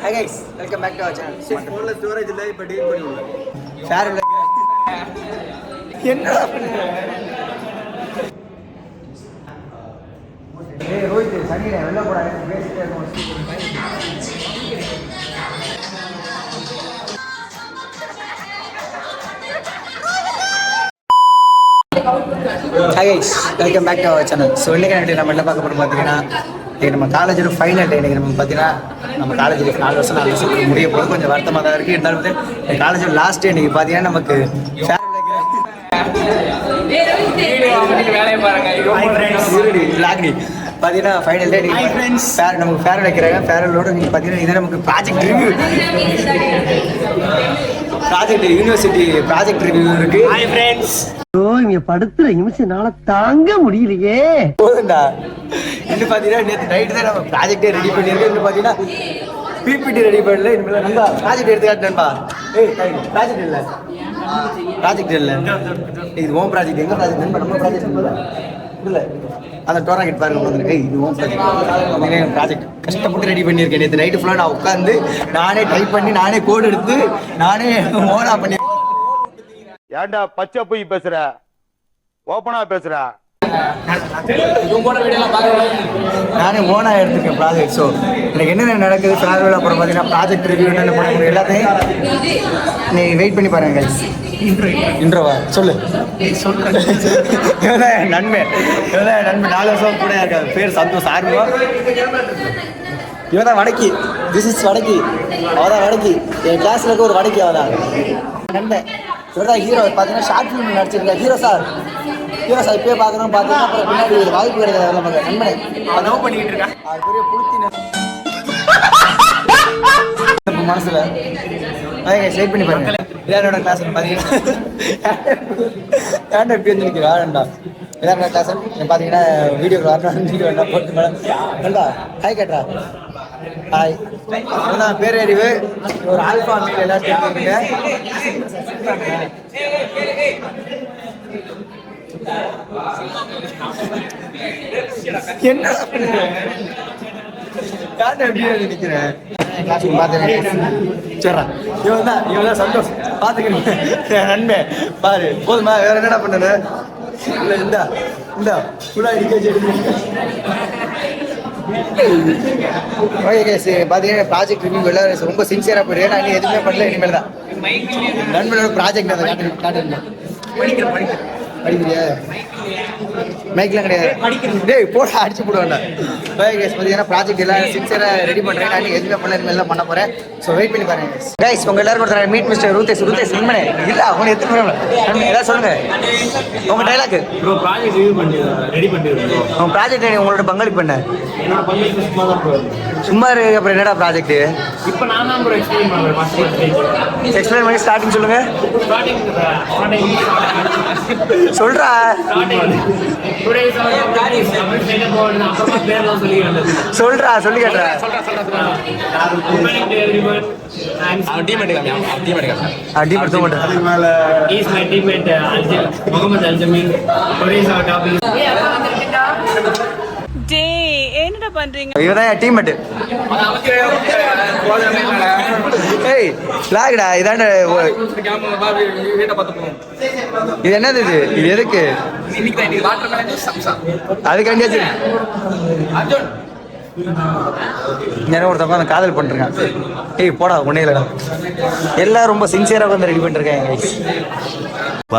Hi guys, welcome back to our channel. Phone storage இல்ல இப்ப delete பண்ணி விடுங்க. Share இல்ல. என்னடா பண்ற? ஏய் ரோஹித் சனிடா வெளில போடா பேசிட்டே இருக்கோம். Hi guys, welcome back to our channel. So இன்னைக்கு நம்ம என்ன பார்க்க போறோம் பாத்தீங்கன்னா நம்ம காலேஜோட ஃபைனல் டே இன்னைக்கு நம்ம பார்த்தீங்கன்னா நம்ம காலேஜில் 4 வருஷம் முடிய போது கொஞ்சம் வருத்தமாக தான் இருக்குது. இருந்தாலும் வந்து காலேஜோட லாஸ்ட் டே இன்னைக்கு பார்த்தீங்கன்னா நமக்கு பார்த்தீங்கன்னா ஃபைனல் டே நமக்கு ஃபேர் வைக்கிறாங்க. ஃபேரலோட நீங்கள் பார்த்தீங்கன்னா இது நமக்கு ப்ராஜெக்ட் யூனிவர்சிட்டி ப்ராஜெக்ட் ரிவ்யூ இருக்கு. ஹாய் ஃப்ரெண்ட்ஸ், இங்க படுத்துற நிமிஷம்னால தாங்க முடியலையே. போதுண்டா. இன்னும் பார்த்தீங்கன்னா நேற்று நைட்டு தான் நம்ம ப்ராஜெக்டே ரெடி பண்ணியிருக்கோம். இன்னும் பார்த்தீங்கன்னா பிபிடி ரெடி பண்ணல. இனிமேல் நம்ம ப்ராஜெக்ட் எடுத்து காட்டுனேன்பா. ப்ராஜெக்ட் இல்லை இது ஓம் ப்ராஜெக்ட். எங்க ப்ராஜெக்ட் நம்ம ப்ராஜெக்ட் இல்லை அந்த டோர்னாமெண்ட் பாருங்க வந்துருக்கு. இது ஓம் ப்ராஜெக்ட். ப்ராஜெக்ட் கஷ்டப்பட்டு ரெடி பண்ணியிருக்கேன். நேற்று நைட்டு ஃபுல்லாக நான் உட்காந்து நானே டைப் பண்ணி நானே கோடு எடுத்து நானே ஓனா பண்ணி. ஏன்டா பச்சை போய் பேசுற, ஓப்பனா பேசுற. நானே ஓனா எடுத்துருக்கேன் ப்ராஜெக்ட். ஸோ எனக்கு என்னென்ன நடக்குது ஃபேர்வெல் அப்புறம் பார்த்தீங்கன்னா ப்ராஜெக்ட் ரிவ்யூ என்னென்ன பண்ண முடியும் எல்லாத்தையும் நீ வெயிட் பண்ணி பாருங்க கைஸ். இன்ட்ரோவா சொல்லு. நன்மை 4 வருஷம் கூட இருக்காது. பேர் சந்தோஷ் ஆர்வம். இவன் தான் வடக்கி. This is வடக்கி. அவதான் வடக்கி. என் கிளாஸ்ல இருக்க ஒரு வடக்கி அவதான் நன்மை. இவர்தான் ஹீரோ. பார்த்தீங்கன்னா ஷார்ட் ஃபிலிம் நடிச்சிருக்கா ஹீரோ சார். இப்பயே பார்க்கணும் பார்த்தீங்கன்னா அப்புறம் பின்னாடி ஒரு வாய்ப்பு கிடைக்காது. நமக்கு நண்பனை லவ் பண்ணிக்கிட்டு இருக்கேன். அது பெரிய புளுத்தின மனசுல வெயிட் பண்ணி பாருங்க. என்னோட கிளாஸ் பார்த்தீங்கன்னா எப்படி வந்து நிற்கிற ஆடண்டா. என்னோட கிளாஸ் பார்த்தீங்கன்னா வீடியோ வரணும் போட்டு மேடம் நண்பா ஹாய் கேட்ரா. ஹாய் அதான் பேரறிவு ஒரு ஆல்ஃபா மீல் எல்லாம் தெரிஞ்சுக்கிங்க. என்ன நினைக்கிறேன் இவன் தான் சந்தோஷ் பாத்துக்கிறீங்க நன்மை பாரு. போதுமா வேற என்னடா பண்ணது இல்ல. இந்த பார்த்தீங்கன்னா ப்ராஜெக்ட் ரிவ்யூ எல்லாம் ரொம்ப சின்சியராக போயிடுறேன். நான் எதுவுமே பண்ணல. இனிமேல் தான் நண்பனோட ப்ராஜெக்ட் அதை காட்டுறேன். படிக்கிறியா? மைக்லாம் கிடையாது. டேய் போட அடிச்சு போடுவேன்டா. கைஸ் பார்த்தீங்கன்னா ப்ராஜெக்ட் எல்லாம் சின்சியராக ரெடி பண்ணுறேன். நான் எதுவுமே பண்ணல. இனிமேல் பண்ண போகிறேன். ஸோ வெயிட் பண்ணி பாருங்க கைஸ். உங்கள் எல்லாரும் கொடுத்துறேன் மீட் மிஸ்டர் ரூதேஷ் நண்பனே. இல்லை அவங்க எத்தனை ஏதாவது சொல்லுங்கள் உங்கள் டைலாக். ப்ராஜெக்ட் ரிவ்யூ பண்ணி ரெடி பண்ணிருக்கோம். உங்கள் ப்ராஜெக்ட் உங்களோட பங்களிப்பு பண்ண சும்மா இருக்கு. அப்புறம் என்னடா ப்ராஜெக்ட் இப்போ நான் தான் ப்ரோ எக்ஸ்பிளைன் பண்ணி ஸ்டார்டிங் சொல்லுங்க. சொல்றா சொல்றா சொல்லி கேட்டா என்னடா பண்றீங்க? இவதான் டீம்மேட். ஏய் லாக்டா இதாண்ட இது என்னது? இது எதுக்கு? அதுக்காண்டியாச்சு நேரம் ஒருத்தவங்க அந்த காதல் பண்ணிருங்க. ஏய் போடா ஒன்னே இல்லடா. எல்லாம் ரொம்ப சின்சியரா வந்து ரெடி பண்ணிருக்கேன்.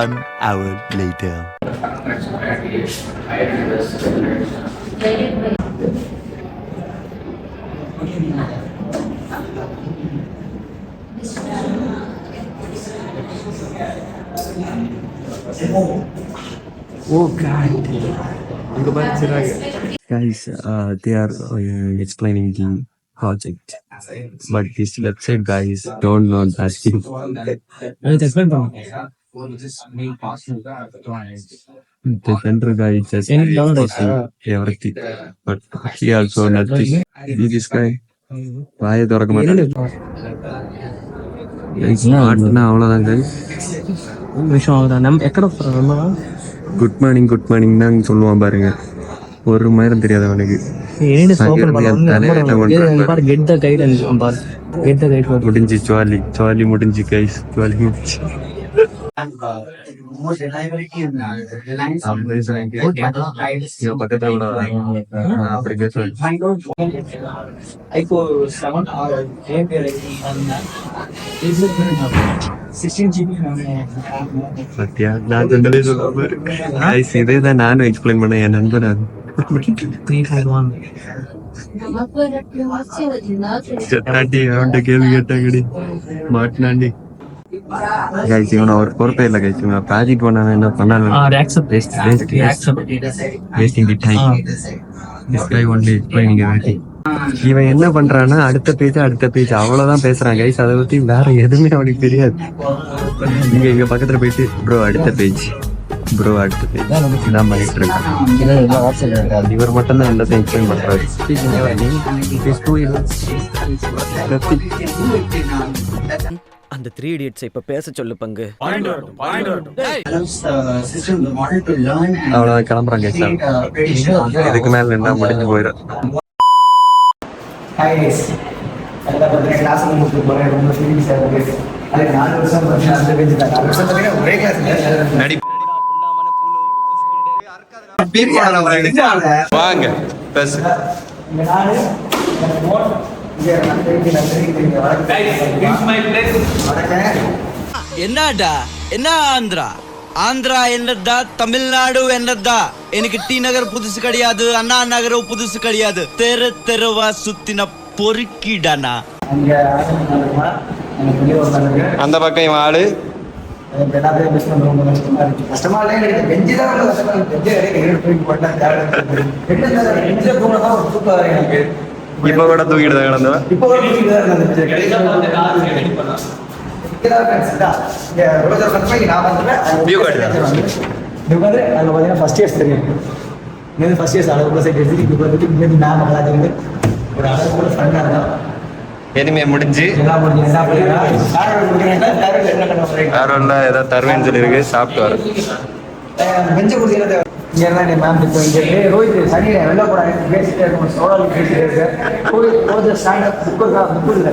1 hour later. Oh God! Guys, they are explaining the project, but this website guys don't know that. The center guy just everything, but he also nothing. This guy, why the recommend? It's not now. Good morning தான் சொல்லுவான் பாருங்க. ஒரு மயிரம் தெரியாது அவனுக்கு. என்னடி சோப்பல் பாரு get the kite and பார் கெட் த கைட் முடிஞ்சு ஜுவாலி முடிஞ்சு கைஸ் ஜுவாலி முடிஞ்சு பக்கத்துல கூட அப்படி பேசுவேன் ஐபோன் 7 சத்யா நான் சொன்னதே சொல்லாம கைஸ் இதேதான் நானும் எக்ஸ்பிளைன் பண்ண என் நண்பன் அது 351 செத்தாண்டி அவன்கிட்ட கேள்வி கேட்டாங்கடி மாட்டினாண்டி கைஸ் இவனை ஒரு பொறுப்பே இல்லை கைஸ் இவன் ப்ராஜெக்ட் பண்ண என்ன பண்ணாலும் wasting the time this guy only explaining everything இவன் என்ன பண்றான்னா அடுத்த பேஜ் அவ்வளவுதான் பேசுறான் கைஸ் அதை பத்தி வேற எதுவுமே அவனுக்கு தெரியாது இங்க பக்கத்துல போயிட்டு ப்ரோ அடுத்த பேஜ் இதான் பண்ணிட்டு இருக்கான் இவர் மட்டும் தான் எல்லாத்தையும் எக்ஸ்பிளைன் பண்றாரு அந்த 3 idiots இப்ப பேச சொல்லு பங்கு. அவ்வளவுதான் கிளம்புறாங்க இதுக்கு மேல என்ன முடிஞ்சு போயிடும். கிளாஸ் முடிச்சு போறேன் ரொம்ப சீரியஸா இருக்கு. அது 4 வருஷம் அந்த பேஜ் தான் 4 வருஷம் தவிர ஒரே கிளாஸ் நடி வாங்க பேசு நானு என்னடா என்ன ஆந்திரா என்னதா தமிழ்நாடு என்னதா எனக்கு டி நகர் புதுசு கிடையாது அண்ணா நகர் புதுசு கிடையாது தெருவா சுத்தின பொறுக்கிடானா அந்த பக்கம் இவன் ஆளு கஷ்டமா இப்ப கூட தூக்கிட்டு தான் கிடந்தவன் ஃபர்ஸ்ட் இயர்ஸ் தெரியும் ஃபர்ஸ்ட் இயர்ஸ் அளவுக்குள்ள சைட் எடுத்து இப்போ வந்துட்டு இங்கே மேம் கலாச்சாரம் ஒரு அளவுக்குள்ள ஃபண்டாக இருந்தால் எதுவுமே முடிஞ்சு எல்லாம் முடிஞ்சு என்ன வேற ஒன்றா ஏதாவது தருவேன்னு சொல்லியிருக்கு சாப்பிட்டு வர பெஞ்ச குடிக்கிறது இங்கே தான் மேம் இப்போ இங்கே ரோஹித் சனி வெளில கூட பேசிட்டே இருக்கும் சோழல் பேசிட்டே இருக்கு ஸ்டாண்டப் புக்கு இல்லை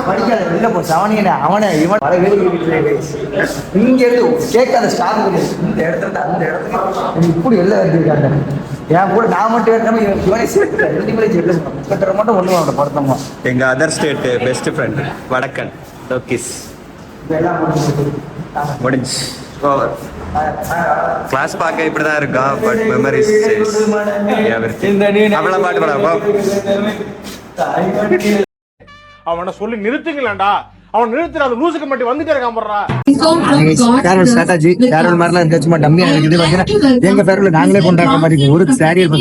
படிக்காத வெளில போ சவனியனை அவனை இவன் பல வேலை இங்கே இருந்து கேட்காத ஸ்டாஃப் இந்த இடத்துல அந்த இடத்துல இப்படி வெளில வந்துருக்காங்க என் கூட நான் மட்டும் ஏற்கனவே இவனே சேர்த்துட்டேன் 2 பேரும் சேர்த்து மட்டும் ஒன்று அவனை படுத்தவங்க எங்க அதர் ஸ்டேட் பெஸ்ட் ஃப்ரெண்ட் வடக்கன் லோகிஸ் இதெல்லாம் முடிஞ்சு கிளாஸ் பார்க்க இப்படிதான் இருக்கான் பட் மெமரிஸ் அவளை பாட்டு பாடா அவனை சொல்லி நிறுத்துங்களேன்டா அவன் நிறுத்துற அந்த லூசுக்கு மட்டும் வந்துட்டே இருக்கான் போடுறா ஃபேர்வெல் ஸ்ட்ராட்டஜி ஃபேர்வெல் மாதிரிலாம் இருந்துச்சு சும்மா டம்மியா இருக்குது பார்த்தீங்கன்னா எங்க ஃபேர்வெல் நாங்களே கொண்டாடுற மாதிரி ஒரு சாரியல்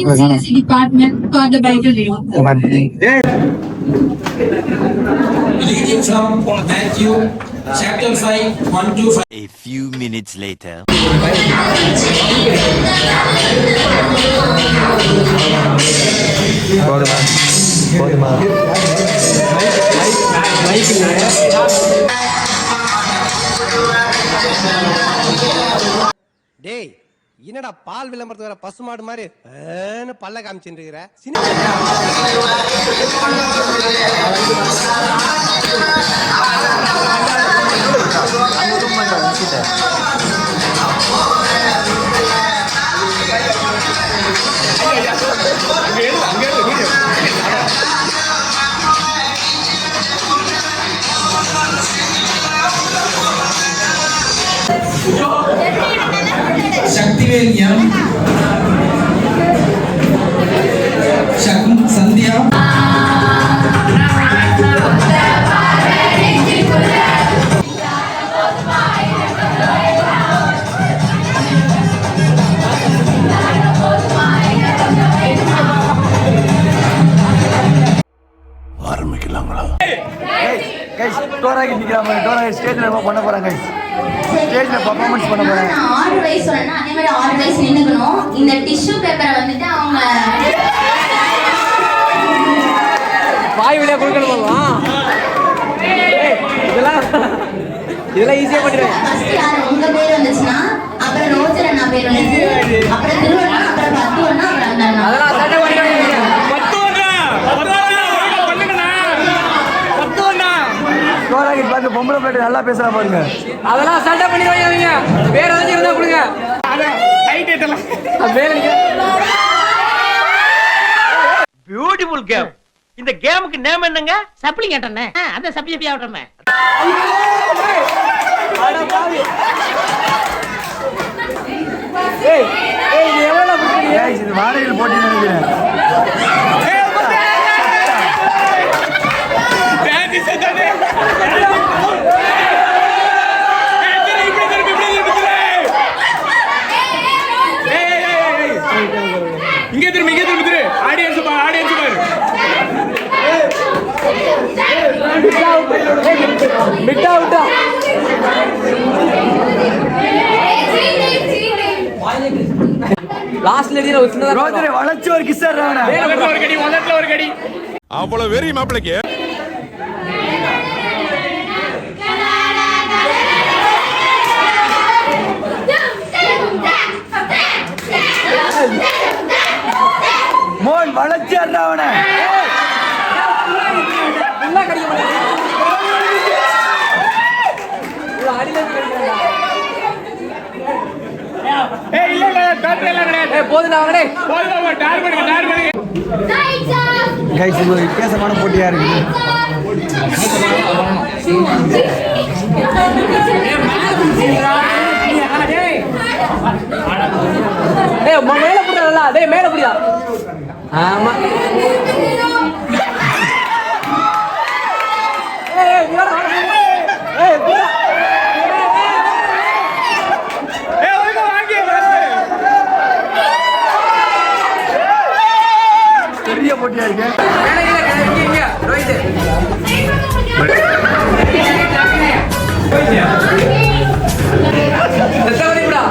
A few minutes later. போதுமா டேய் என்னடா பால் விளம்பரத்துக்கு வர பசுமாடு மாதிரி பல்ல காமிச்சுட்டு இருக்கிற சக்திவேல் எம் சந்தியா ஆரம்பிக்கலாங்களா? டோராகி நிற்கிறாங்க டோராகி ஸ்டேஜில் பண்ண போகிறாங்க ஸ்டேஜில் பர்ஃபார்மன்ஸ் பண்ண போகிறாங்க 6 வயசு சொன்னா அதே மாதிரி 6 வயசு நின்னுக்கணும் இந்த டிஷ்யூ பேப்பரை வந்துட்டு அவங்க வாய் வழியா கொடுக்கணுமா இதெல்லாம் ஈஸியா பண்ணிடுவேன் ஃபர்ஸ்ட் யார் உங்க பேர் வந்துச்சுன்னா அப்புறம் ரோஜர் அண்ணா பேர் வந்து அப்புறம் திருவண்ணா அப்புறம் பத்து அண்ணா அப்புறம் அந்த அண்ணா அதெல்லாம் சட்டை பண்ணிடுவேன் பாருங்க பொம்பளை பிள்ளை நல்லா பேசுறா பாருங்க. அதெல்லாம் சண்டை பண்ணிடுவாங்க அவங்க. வேற ஏதாச்சும் இருந்தா கொடுங்க. Beautiful game. இந்த கேமுக்கு நேம் என்னங்க? சப்ளிங் கேட்டனே. அந்த சப்ளிங் ஆவட்டமே. அட பாவி. ஏய் ஏய் நீ எவ்வளவு புடிச்சீங்க? இது வாடகையில் போட்டி நினைக்கிறேன். இங்கே திரும்பி ஆடியன்ஸ் பாரு. விட்டா லாஸ்ட்ல ஏறிற ஒரு சின்னதா ரோஜரே வளைச்சு ஒரு கிஸ் ஆடுறானே. ஒரு கடி அவ்வளவு வெறி மாப்பிளைக்கு. மோன் வளைச்சு ஆடுறானே. நல்லா கடிக்க மாட்டேன். அடியில கடிக்கறடா. இல்ல டார்கெட் கிடையாது. போதுடா அவனே. போதுமா டார்கெட். கைஸ் இது ஒரு வித்தியாசமான போட்டியா இருக்கு. டேய் மேல புடிடா. டேய் மேல புடிடா. ஆமா. ஏய் புடா. ஏய் புடா. பெரிய போட்டியா இருக்கு. இங்க ரைட். செத்தவரி புடா.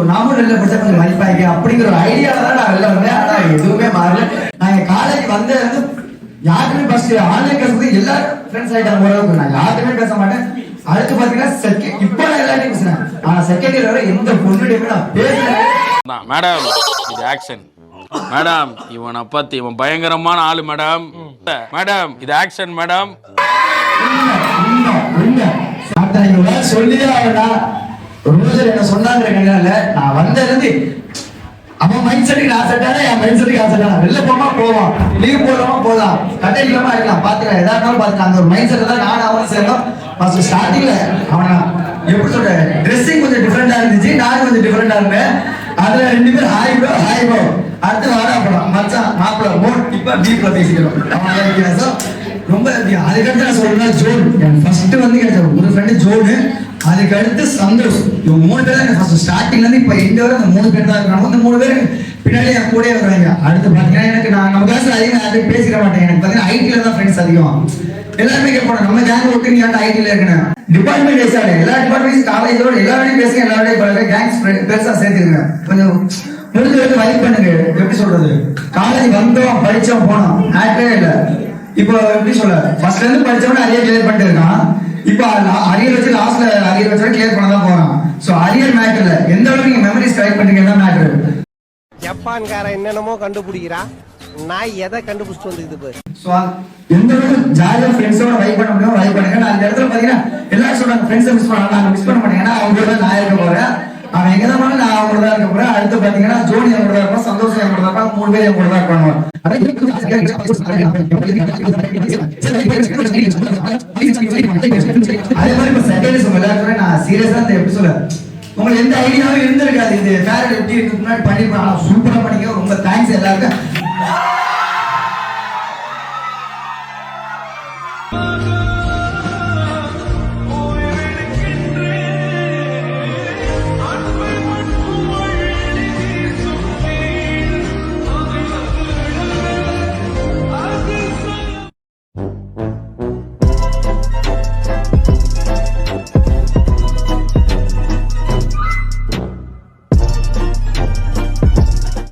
நாமும் வெளில படிச்சா கொஞ்சம் மதிப்பாங்க அப்படிங்கிற ஒரு ஐடியால தான் நான் வெளில வந்தேன். ஆனா எதுவுமே மாறல. நான் என் காலேஜ் வந்தது வந்து யாருக்குமே ஃபர்ஸ்ட் ஆன்லைன் கிளாஸ் எல்லாரும் ஃப்ரெண்ட்ஸ் ஆயிட்டாங்க ஓரளவுக்கு. நான் யாருக்குமே பேச மாட்டேன். அடுத்து பாத்தீங்கன்னா இப்போ நான் எல்லாத்தையும் பேசுறேன். ஆனா செகண்ட் இயர் வரை எந்த பொண்ணுடையுமே நான் பேசுறேன். மேடம் இது ஆக்ஷன். மேடம் இவனை பத்தி இவன் பயங்கரமான ஆளு மேடம். மேடம் இது ஆக்ஷன் மேடம். சொல்லியே ஆகடா. ரோஜர் என்ன சொன்னாங்க. நான் வந்திருந்து அவன் மைண்ட் செட்டுக்கு நான் செட் ஆனா என் மைண்ட் செட்டுக்கு நான் செட் ஆனா வெளில போமா போவோம், லீவ் போடாம போகலாம், கட்டடிக்காம இருக்கலாம், பாத்துக்கலாம், எதா இருந்தாலும் பாத்துக்கலாம். அந்த ஒரு மைண்ட் செட் தான் நான் அவன் சேர்ந்தோம். ஃபர்ஸ்ட் ஸ்டார்டிங்ல அவனா எப்படி சொல்ற ட்ரெஸ்ஸிங் கொஞ்சம் டிஃபரெண்டா இருந்துச்சு, நான் கொஞ்சம் டிஃபரெண்டா இருந்தேன். அதுல ரெண்டு பேரும் ஹாய் ப்ரோ அடுத்து வாடா போலாம் மச்சான் மாப்பிள மோட் இப்ப டீப்ல பேசிக்கிறோம். அவன் வித்தியாசம் ரொம்ப. அதுக்கடுத்து நான் சொல்றேன் ஜோன். என் ஃபர்ஸ்ட் வந்து கிடைச்ச ஒரு ஃப்ரெண்டு ஜோனு, அதுக்கு அடுத்து சந்தோஷ். இவங்க 3 பேர் தான் ஃபர்ஸ்ட் ஸ்டார்டிங்ல இருந்து இப்ப இந்த வரை அந்த 3 பேர் தான் இருக்காங்க. அந்த 3 பேர் பின்னாடி என் கூடயே வருவாங்க. அடுத்து பாத்தீங்கன்னா எனக்கு நம்ம கிளாஸ்ல அதிகம் யாரும் பேசிக்க மாட்டேன். எனக்கு பாத்தீங்கன்னா ஐடில தான் ஃப்ரெண்ட்ஸ் அதிகம். எல்லாருமே கேட்பாங்க நம்ம கேங் விட்டு நீ ஐடில இருக்கணும். டிபார்ட்மெண்ட் பேசாது எல்லா டிபார்ட்மெண்ட் காலேஜோட எல்லாரையும் பேசுங்க, எல்லாரோடையும் பழக, கேங்ஸ் பெருசா சேர்த்துருங்க. கொஞ்சம் முடிஞ்ச வரைக்கும் வைப் பண்ணுங்க. எப்படி சொல்றது, காலேஜ் வந்தோம் படிச்சோம் போனோம் ஆக்டே இல்ல. இப்போ எப்படி சொல்ல ஃபர்ஸ்ட்ல இருந்து படிச்சவன அரியர் கிளியர் பண்ணிட்டு இருக்கான். இப்போ அரியர் வச்சு லாஸ்ட்ல அரியர் வச்சு கிளியர் பண்ண தான் போறான். சோ அரியர் மேட்டர்ல எந்த அளவுக்கு நீங்க மெமரிஸ் கலெக்ட் பண்றீங்க தான் மேட்டர். ஜப்பான்காரன் என்னென்னமோ கண்டுபிடிக்கிறா, நான் எதை கண்டுபிடிச்சிட்டு வந்துக்குது. சோ எந்த அளவுக்கு ஜாலியா ஃப்ரெண்ட்ஸோட வைப் பண்ண முடியும் வைப் பண்ணுங்க. நான் இந்த இடத்துல பாத்தீங்கன்னா எல்லாரும் சொல்றாங்க ஃப்ரெண்ட்ஸை மிஸ் பண்ணலாம், நான் மிஸ் பண்ண மாட்டேன். ஏன்னா அவங்களோட நான் இருக்க போறேன், அவன் எங்க தான் போனா நான் அவங்களோட தான் இருக்க போறேன். அடுத்து பாத்தீங்கன்னா ஜோனி அவங்களோட தான் இருப்பான், சந்தோஷம் அவங்களோட தான் இருப்பான், 3 பேர் அவங்களோட தான் இருப்பாங்க. அதே மாதிரி இப்ப செகண்ட் செம் எல்லாருக்குமே நான் சீரியஸா இந்த எப்படி சொல்ல உங்களுக்கு எந்த ஐடியாவும் இருந்திருக்காது. இது ஃபேர் எப்படி இதுக்கு முன்னாடி பண்ணிருப்பாங்க, சூப்பரா பண்ணிக்க. ரொம்ப தேங்க்ஸ் எல்லாருக்கும்.